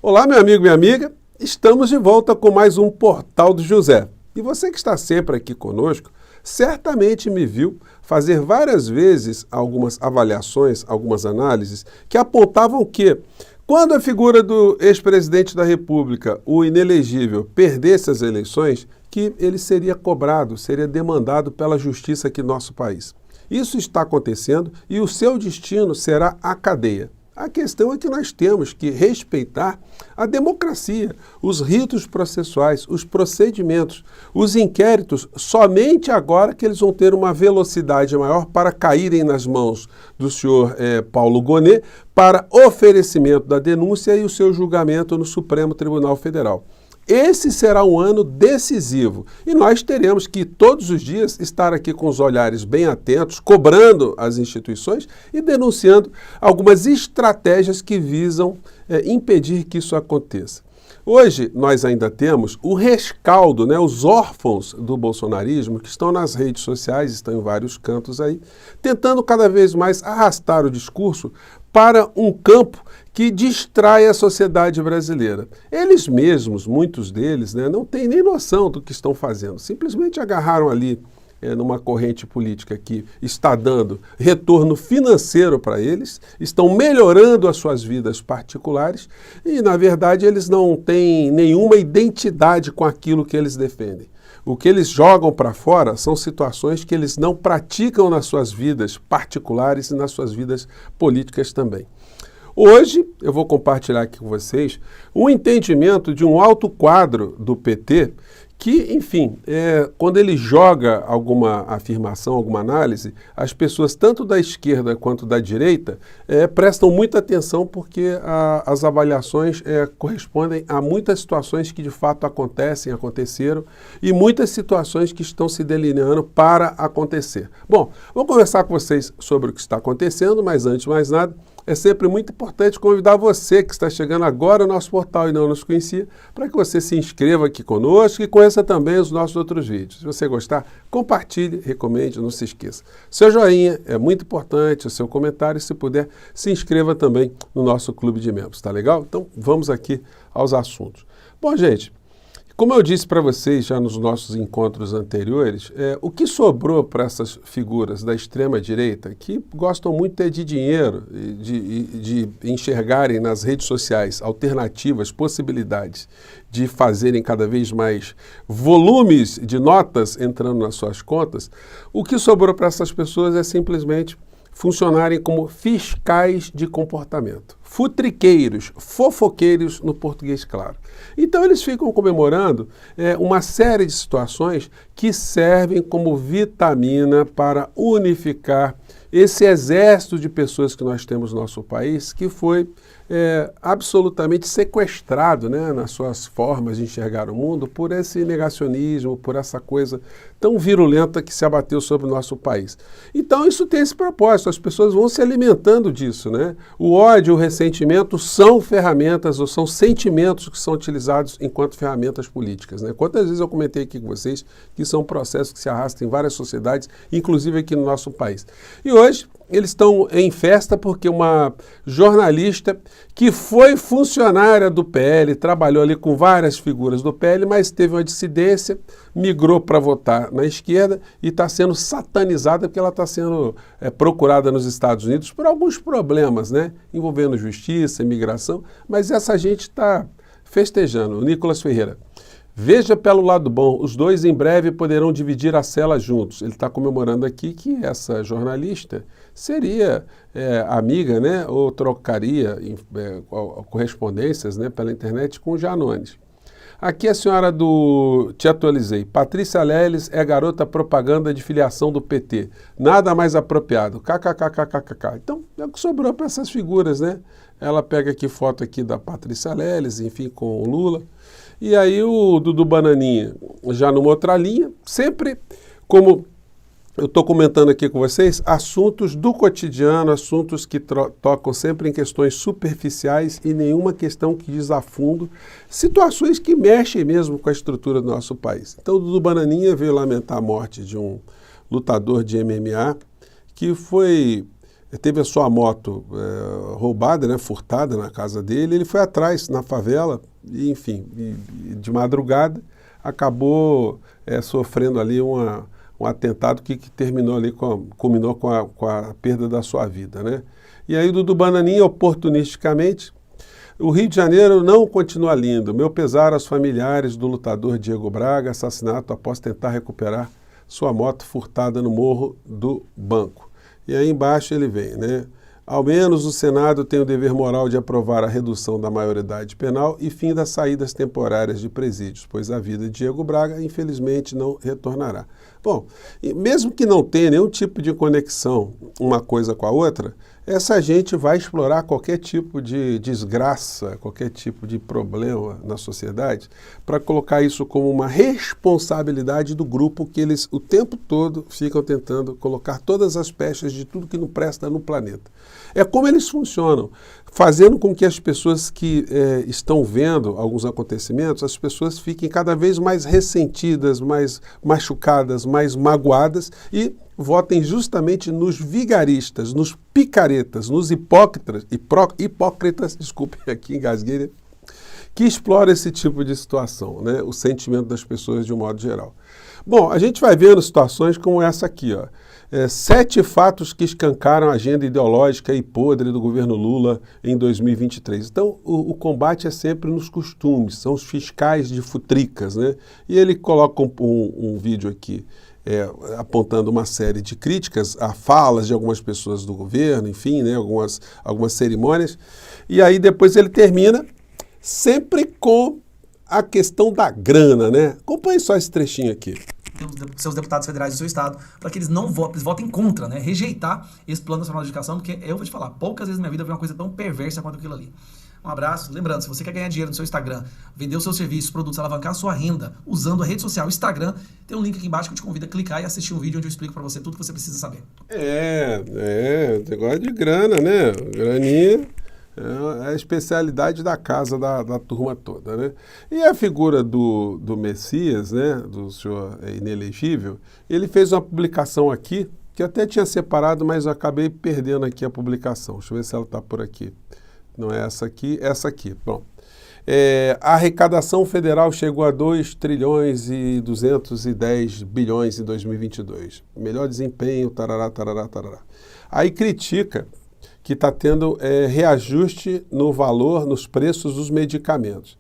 Olá, meu amigo e minha amiga, estamos de volta com mais um Portal do José. E você que está sempre aqui conosco, certamente me viu fazer várias vezes algumas avaliações, algumas análises, que apontavam que, quando a figura do ex-presidente da República, o inelegível, perdesse as eleições, que ele seria cobrado, seria demandado pela justiça aqui no nosso país. Isso está acontecendo e o seu destino será a cadeia. A questão é que nós temos que respeitar a democracia, os ritos processuais, os procedimentos, os inquéritos, somente agora que eles vão ter uma velocidade maior para caírem nas mãos do senhor Paulo Gonet para oferecimento da denúncia e o seu julgamento no Supremo Tribunal Federal. Esse será um ano decisivo e nós teremos que todos os dias estar aqui com os olhares bem atentos, cobrando as instituições e denunciando algumas estratégias que visam impedir que isso aconteça. Hoje nós ainda temos o rescaldo, os órfãos do bolsonarismo que estão nas redes sociais, estão em vários cantos aí, tentando cada vez mais arrastar o discurso para um campo que distrai a sociedade brasileira. Eles mesmos, muitos deles, não têm nem noção do que estão fazendo. Simplesmente agarraram ali numa corrente política que está dando retorno financeiro para eles, estão melhorando as suas vidas particulares e, na verdade, eles não têm nenhuma identidade com aquilo que eles defendem. O que eles jogam para fora são situações que eles não praticam nas suas vidas particulares e nas suas vidas políticas também. Hoje eu vou compartilhar aqui com vocês um entendimento de um alto quadro do PT que, enfim, quando ele joga alguma afirmação, alguma análise, as pessoas tanto da esquerda quanto da direita prestam muita atenção porque as avaliações correspondem a muitas situações que de fato aconteceram e muitas situações que estão se delineando para acontecer. Bom, vou conversar com vocês sobre o que está acontecendo, mas antes de mais nada, é sempre muito importante convidar você que está chegando agora ao nosso portal e não nos conhecia, para que você se inscreva aqui conosco e conheça também os nossos outros vídeos. Se você gostar, compartilhe, recomende, não se esqueça. Seu joinha é muito importante, o seu comentário, se puder, se inscreva também no nosso clube de membros, tá legal? Então, vamos aqui aos assuntos. Bom, gente, como eu disse para vocês já nos nossos encontros anteriores, o que sobrou para essas figuras da extrema-direita, que gostam muito de dinheiro, de enxergarem nas redes sociais alternativas, possibilidades de fazerem cada vez mais volumes de notas entrando nas suas contas, o que sobrou para essas pessoas é simplesmente funcionarem como fiscais de comportamento, futriqueiros, fofoqueiros no português claro. Então eles ficam comemorando uma série de situações que servem como vitamina para unificar esse exército de pessoas que nós temos no nosso país, que foi absolutamente sequestrado nas suas formas de enxergar o mundo por esse negacionismo, por essa coisa tão virulenta que se abateu sobre o nosso país. Então isso tem esse propósito, as pessoas vão se alimentando disso. O ódio, o ressentimento são ferramentas ou são sentimentos que são utilizados enquanto ferramentas políticas. Quantas vezes eu comentei aqui com vocês que são processos que se arrastam em várias sociedades, inclusive aqui no nosso país. E hoje eles estão em festa porque uma jornalista que foi funcionária do PL, trabalhou ali com várias figuras do PL, mas teve uma dissidência, migrou para votar na esquerda e está sendo satanizada porque ela está sendo procurada nos Estados Unidos por alguns problemas, envolvendo justiça, imigração, mas essa gente está festejando. O Nicolas Ferreira. Veja pelo lado bom, os dois em breve poderão dividir a cela juntos. Ele está comemorando aqui que essa jornalista seria amiga, ou trocaria correspondências pela internet com o Janones. Aqui a senhora do Te Atualizei. Patrícia Leles é garota propaganda de filiação do PT. Nada mais apropriado. KKKKKK. Então, é o que sobrou para essas figuras, Ela pega aqui foto aqui da Patrícia Leles, enfim, com o Lula. E aí o Dudu Bananinha, já numa outra linha, sempre como eu estou comentando aqui com vocês, assuntos do cotidiano, assuntos que tocam sempre em questões superficiais e nenhuma questão que diz a fundo, situações que mexem mesmo com a estrutura do nosso país. Então o Dudu Bananinha veio lamentar a morte de um lutador de MMA que foi teve a sua moto roubada, né, furtada na casa dele, ele foi atrás na favela, e, enfim, de madrugada, acabou sofrendo ali um atentado que terminou ali, culminou com a perda da sua vida, né? E aí o Dudu Bananinha, oportunisticamente, o Rio de Janeiro não continua lindo. Meu pesar aos familiares do lutador Diego Braga, assassinato após tentar recuperar sua moto furtada no Morro do Banco. E aí embaixo ele vem, né? Ao menos o Senado tem o dever moral de aprovar a redução da maioridade penal e fim das saídas temporárias de presídios, pois a vida de Diego Braga, infelizmente, não retornará. Bom, mesmo que não tenha nenhum tipo de conexão uma coisa com a outra, essa gente vai explorar qualquer tipo de desgraça, qualquer tipo de problema na sociedade para colocar isso como uma responsabilidade do grupo que eles o tempo todo ficam tentando colocar todas as peças de tudo que não presta no planeta. É como eles funcionam, fazendo com que as pessoas que estão vendo alguns acontecimentos, as pessoas fiquem cada vez mais ressentidas, mais machucadas, mais magoadas e votem justamente nos vigaristas, nos picaretas, nos hipócritas, desculpem aqui, engasguei, né? Que exploram esse tipo de situação, né? O sentimento das pessoas de um modo geral. Bom, a gente vai vendo situações como essa aqui, ó. 7 fatos que escancaram a agenda ideológica e podre do governo Lula em 2023. Então, o combate é sempre nos costumes, são os fiscais de futricas, né? E ele coloca um vídeo aqui apontando uma série de críticas a falas de algumas pessoas do governo, enfim, né? Algumas cerimônias. E aí depois ele termina sempre com a questão da grana, né? Acompanhe só esse trechinho aqui. Seus deputados federais do seu estado, para que eles não votem contra, né? Rejeitar esse Plano Nacional de Educação, porque eu vou te falar, poucas vezes na minha vida eu vi uma coisa tão perversa quanto aquilo ali. Um abraço. Lembrando, se você quer ganhar dinheiro no seu Instagram, vender os seus serviços, produtos, alavancar a sua renda usando a rede social Instagram, tem um link aqui embaixo que eu te convido a clicar e assistir um vídeo onde eu explico para você tudo que você precisa saber. Negócio de grana, né? Graninha é a especialidade da casa da turma toda, né? E a figura do Messias, né? Do senhor inelegível, ele fez uma publicação aqui, que eu até tinha separado, mas eu acabei perdendo aqui a publicação. Deixa eu ver se ela está por aqui. Não é essa aqui, essa aqui. Bom, a arrecadação federal chegou a 2 trilhões e 210 bilhões em 2022. Melhor desempenho, tarará, tarará, tarará. Aí critica que está tendo reajuste no valor, nos preços dos medicamentos.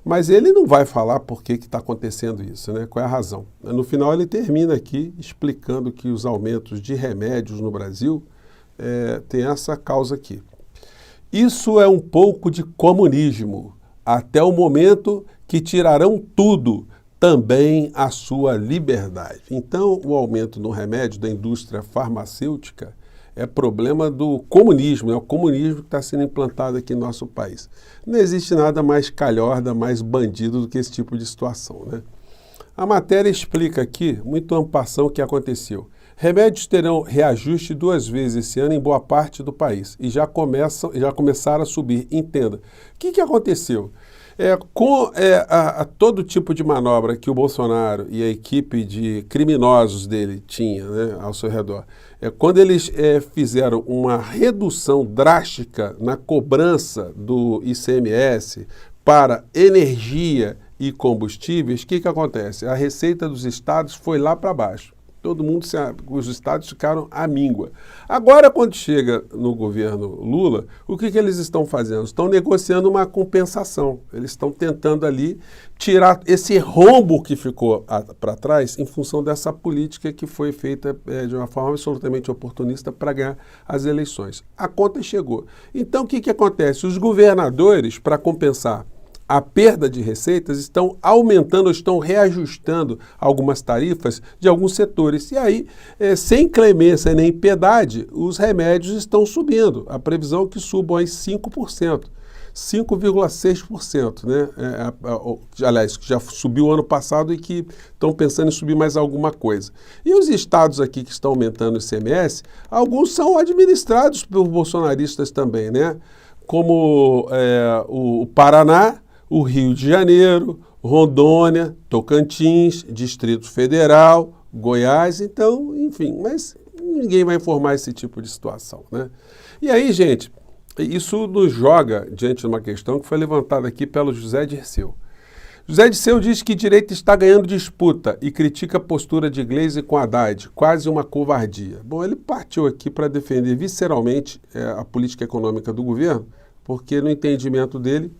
Mas ele não vai falar por que está acontecendo isso, né? Qual é a razão. No final ele termina aqui explicando que os aumentos de remédios no Brasil tem essa causa aqui. Isso é um pouco de comunismo, até o momento que tirarão tudo, também a sua liberdade. Então, o aumento no remédio da indústria farmacêutica é problema do comunismo, é o comunismo que está sendo implantado aqui no nosso país. Não existe nada mais calhorda, mais bandido do que esse tipo de situação, né? A matéria explica aqui, muito en passant, o que aconteceu. Remédios terão reajuste 2 vezes esse ano em boa parte do país e já começaram a subir. Entenda. O que aconteceu? Com todo tipo de manobra que o Bolsonaro e a equipe de criminosos dele tinha, né, ao seu redor, quando eles fizeram uma redução drástica na cobrança do ICMS para energia e combustíveis, o que acontece? A receita dos estados foi lá para baixo. Todo mundo, os estados ficaram à míngua. Agora, quando chega no governo Lula, o que eles estão fazendo? Estão negociando uma compensação. Eles estão tentando ali tirar esse rombo que ficou para trás em função dessa política que foi feita de uma forma absolutamente oportunista para ganhar as eleições. A conta chegou. Então, o que acontece? Os governadores, para compensar a perda de receitas, estão aumentando, estão reajustando algumas tarifas de alguns setores. E aí, sem clemência nem piedade, os remédios estão subindo. A previsão é que subam aí 5%, 5,6%, né? Aliás, que já subiu ano passado e que estão pensando em subir mais alguma coisa. E os estados aqui que estão aumentando o ICMS, alguns são administrados por bolsonaristas também, né? Como o Paraná, o Rio de Janeiro, Rondônia, Tocantins, Distrito Federal, Goiás, então, enfim, mas ninguém vai informar esse tipo de situação, né? E aí, gente, isso nos joga diante de uma questão que foi levantada aqui pelo José Dirceu. José Dirceu diz que direita está ganhando disputa e critica a postura de Gleisi com Haddad, quase uma covardia. Bom, ele partiu aqui para defender visceralmente a política econômica do governo, porque no entendimento dele,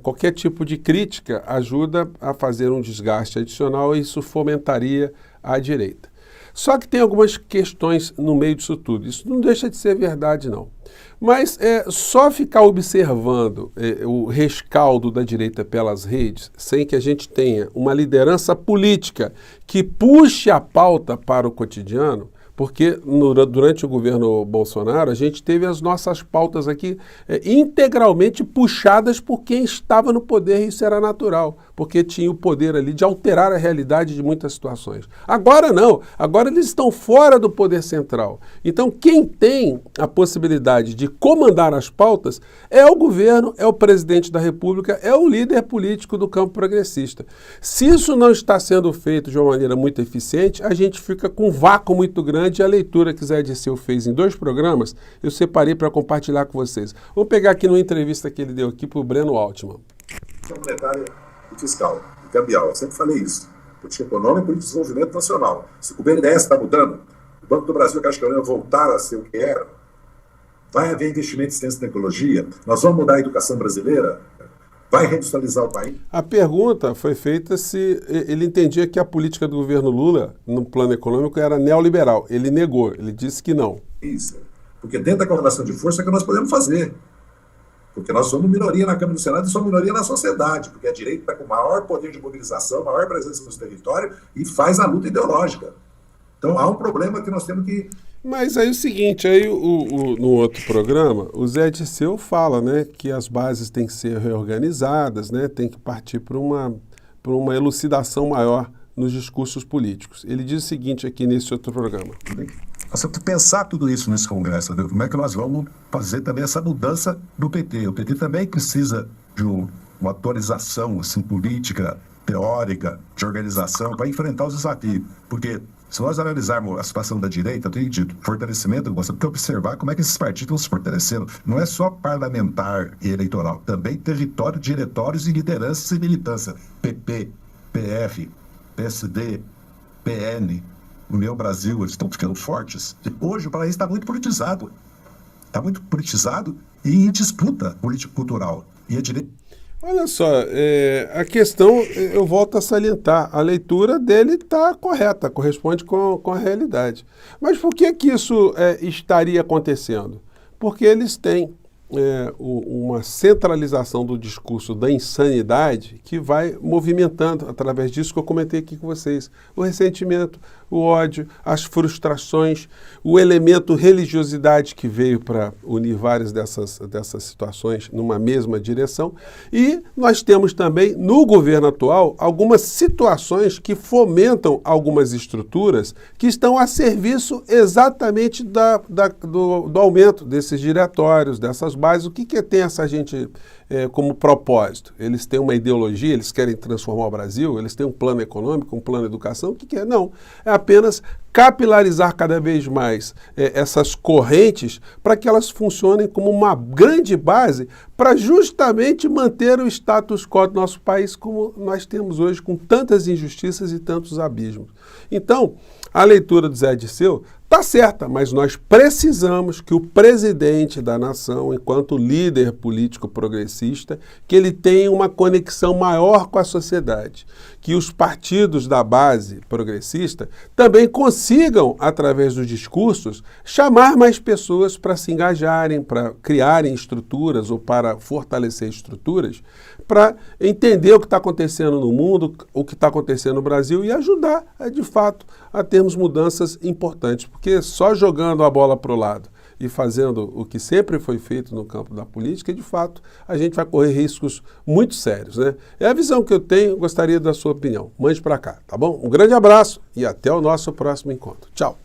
qualquer tipo de crítica ajuda a fazer um desgaste adicional e isso fomentaria a direita. Só que tem algumas questões no meio disso tudo. Isso não deixa de ser verdade, não. Mas só ficar observando o rescaldo da direita pelas redes, sem que a gente tenha uma liderança política que puxe a pauta para o cotidiano, porque durante o governo Bolsonaro a gente teve as nossas pautas aqui integralmente puxadas por quem estava no poder, e isso era natural, porque tinha o poder ali de alterar a realidade de muitas situações. Agora não, agora eles estão fora do poder central. Então quem tem a possibilidade de comandar as pautas é o governo, é o presidente da República, é o líder político do campo progressista. Se isso não está sendo feito de uma maneira muito eficiente, a gente fica com um vácuo muito grande. A leitura que Zé Dirceu fez em 2 programas, eu separei para compartilhar com vocês. Vou pegar aqui numa entrevista que ele deu aqui para o Breno Altman. Monetária e fiscal, e cambial, eu sempre falei isso. Política econômica e política de desenvolvimento nacional. Se o BNDES está mudando, o Banco do Brasil, que acho que vai voltar a ser o que era, vai haver investimento em ciência e tecnologia, nós vamos mudar a educação brasileira, vai reindustrializar o país? A pergunta foi feita se ele entendia que a política do governo Lula, no plano econômico, era neoliberal. Ele negou, ele disse que não. Isso, porque dentro da correlação de força é que nós podemos fazer. Porque nós somos minoria na Câmara do Senado e somos minoria na sociedade, porque a direita está com maior poder de mobilização, maior presença no território e faz a luta ideológica. Então há um problema que nós temos que... Mas aí o seguinte, aí no outro programa, o Zé Dirceu fala, né, que as bases têm que ser reorganizadas, né, tem que partir para uma elucidação maior nos discursos políticos. Ele diz o seguinte aqui nesse outro programa. Nós temos que pensar tudo isso nesse Congresso, né? Como é que nós vamos fazer também essa mudança do PT. O PT também precisa de uma atualização assim, política, teórica, de organização, para enfrentar os desafios. Porque se nós analisarmos a situação da direita, eu tenho dito, fortalecimento, nós temos que observar como é que esses partidos estão se fortalecendo. Não é só parlamentar e eleitoral, também território, diretórios e lideranças e militância. PP, PF, PSD, PN, União Brasil, eles estão ficando fortes. Hoje o país está muito politizado. Está muito politizado e em disputa político-cultural. E a direita... Olha só, a questão, eu volto a salientar, a leitura dele está correta, corresponde com a realidade. Mas por que isso estaria acontecendo? Porque eles têm uma centralização do discurso da insanidade que vai movimentando, através disso que eu comentei aqui com vocês, o ressentimento, o ódio, as frustrações, o elemento religiosidade que veio para unir várias dessas situações numa mesma direção. E nós temos também, no governo atual, algumas situações que fomentam algumas estruturas que estão a serviço exatamente do aumento desses diretórios, dessas bases. O que tem essa gente como propósito? Eles têm uma ideologia, eles querem transformar o Brasil, eles têm um plano econômico, um plano de educação, o que é? Não, é apenas capilarizar cada vez mais essas correntes para que elas funcionem como uma grande base para justamente manter o status quo do nosso país como nós temos hoje, com tantas injustiças e tantos abismos. Então, a leitura do Zé Dirceu está certa, mas nós precisamos que o presidente da nação, enquanto líder político progressista, que ele tenha uma conexão maior com a sociedade, que os partidos da base progressista também consigam, através dos discursos, chamar mais pessoas para se engajarem, para criarem estruturas ou para fortalecer estruturas, para entender o que está acontecendo no mundo, o que está acontecendo no Brasil e ajudar, de fato, a termos mudanças importantes. Porque só jogando a bola para o lado e fazendo o que sempre foi feito no campo da política, de fato, a gente vai correr riscos muito sérios, né? É a visão que eu tenho, gostaria da sua opinião. Mande para cá, tá bom? Um grande abraço e até o nosso próximo encontro. Tchau!